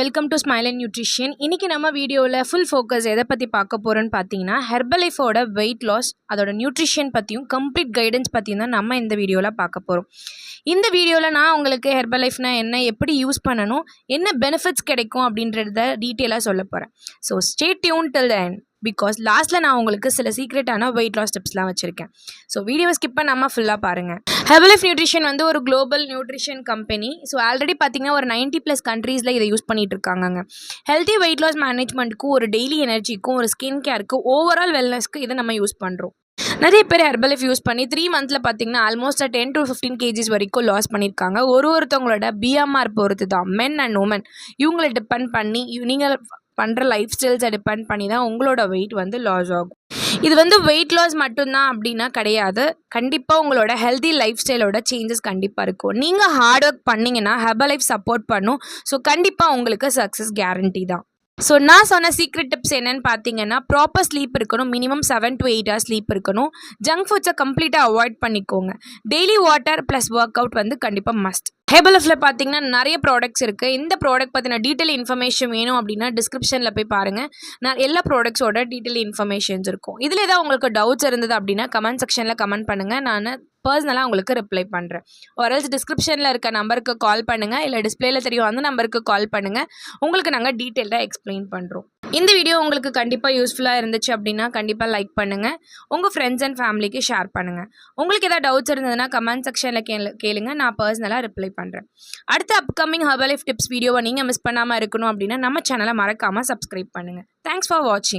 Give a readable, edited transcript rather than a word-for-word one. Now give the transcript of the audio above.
Welcome to smile and nutrition. இன்றைக்கி நம்ம வீடியோவில் ஃபுல் ஃபோக்கஸ் எதை பற்றி பார்க்க போகிறோன்னு பார்த்தீங்கன்னா, ஹெர்பலைஃபோட வெயிட் லாஸ், அதோட நியூட்ரிஷன் பற்றியும் கம்ப்ளீட் கைடன்ஸ் பற்றியும் தான் நம்ம இந்த வீடியோவில் பார்க்க போகிறோம். இந்த வீடியோவில் நான் உங்களுக்கு ஹெர்பலைஃப்னா என்ன, எப்படி யூஸ் பண்ணணும், என்ன பெனிஃபிட்ஸ் கிடைக்கும் அப்படின்றத டீட்டெயிலாக சொல்ல போகிறேன். So stay tune till the end, because லாஸ்ட்டில் நான் உங்களுக்கு சில சீக்ரெட்டான வெயிட் லாஸ் டிப்ஸ்லாம் வச்சுருக்கேன். ஸோ வீடியோவை ஸ்கிப் பண்ணாமல் ஃபுல்லாக பாருங்கள். ஹெர்பலைஃப் நியூட்ரிஷன் வந்து ஒரு global nutrition company. So already பார்த்தீங்கன்னா ஒரு 90+ கண்ட்ரீஸில் இதை யூஸ் பண்ணிகிட்டு இருக்காங்க. ஹெல்த்தி வெயிட் லாஸ் மேனேஜ்மெண்ட்டுக்கும், ஒரு டெய்லி எனர்ஜிக்கும், ஒரு ஸ்கின் கேருக்கு, ஓவரால் வெல்னஸ்க்கு இதை நம்ம யூஸ் பண்ணுறோம். நிறைய பேர் ஹெர்பலைஃப் யூஸ் பண்ணி 3 மந்த்தில் பார்த்தீங்கன்னா ஆல்மோஸ்ட் 10 to 15 kgs வரைக்கும் லாஸ் பண்ணியிருக்காங்க. ஒருத்தவங்களோட பிஎம்ஆர் பொறுத்து தான், மென் அண்ட் உமன் இவங்களை டிபெண்ட் பண்ணி, நீங்கள் பண்ணுற லைஃப் ஸ்டைல்ஸை டிபெண்ட் பண்ணி தான் உங்களோட வெயிட் வந்து லாஸ் ஆகும். இது வந்து வெயிட் லாஸ் மட்டும்தான் அப்படின்னா கிடையாது. கண்டிப்பாக உங்களோட ஹெல்தி லைஃப் ஸ்டைலோட சேஞ்சஸ் கண்டிப்பாக இருக்கும். நீங்கள் ஹார்ட் ஒர்க் பண்ணிங்கன்னா ஹெர்பலைஃப் சப்போர்ட் பண்ணும். ஸோ கண்டிப்பாக உங்களுக்கு சக்ஸஸ் கேரண்டி தான். ஸோ நான் சொன்ன சீக்ரெட் டிப்ஸ் என்னென்னு பார்த்தீங்கன்னா, ப்ராப்பர் ஸ்லீப் இருக்கணும். மினிமம் 7 to 8 hours ஸ்லீப் இருக்கணும். ஜங்க் ஃபுட்ஸை கம்ப்ளீட்டாக அவாய்ட் பண்ணிக்கோங்க. Daily water plus work out வந்து கண்டிப்பாக மஸ்ட். ஹெர்பலைஃப்பில் பார்த்தீங்கன்னா நிறைய ப்ராடக்ட்ஸ் இருக்குது. இந்த ப்ராடக்ட் பற்றின டீட்டெயில் இன்ஃபர்மேஷன் வேணும் அப்படின்னா டிஸ்கிரிப்ஷனில் போய் பாருங்கள். நான் எல்லா ப்ராடக்ட்ஸோட டீட்டெயில் இன்ஃபர்மேஷன்ஸ் இருக்கும். இதில் ஏதாவது உங்களுக்கு டவுட்ஸ் இருந்தது அப்படின்னா கமெண்ட் செக்ஷனில் கமெண்ட் பண்ணுங்கள். நான் பர்சனலாக உங்களுக்கு ரிப்ளை பண்ணுறேன். ஆர்எல்ஸ் டிஸ்கிரிப்ஷனில் இருக்க நம்பருக்கு கால் பண்ணுங்கள், இல்லை டிஸ்பிளேல தெரியும் அந்த நம்பருக்கு கால் பண்ணுங்கள். உங்களுக்கு நாங்கள் டீட்டெயில்டாக எக்ஸ்பிளைன் பண்ணுறோம். இந்த வீடியோ உங்களுக்கு கண்டிப்பாக யூஸ்ஃபுல்லாக இருந்துச்சு அப்படின்னா கண்டிப்பாக லைக் பண்ணுங்கள். உங்கள் ஃப்ரெண்ட்ஸ் அண்ட் ஃபேமிலிக்கு ஷேர் பண்ணுங்கள். உங்களுக்கு ஏதாவது டவுட்ஸ் இருந்ததுன்னா கமெண்ட் செக்ஷனில் கேளுங்க, நான் பர்சனலாக ரிப்ளை பண்ணுறேன். அடுத்த அப்கமிங் ஹெர்பலைஃப் டிப்ஸ் வீடியோவை நீங்கள் மிஸ் பண்ணாமல் இருக்கணும் அப்படின்னா நம்ம சேனலை மறக்காமல் சப்ஸ்கிரைப் பண்ணுங்கள். தேங்க்ஸ் ஃபார் வாட்சிங்.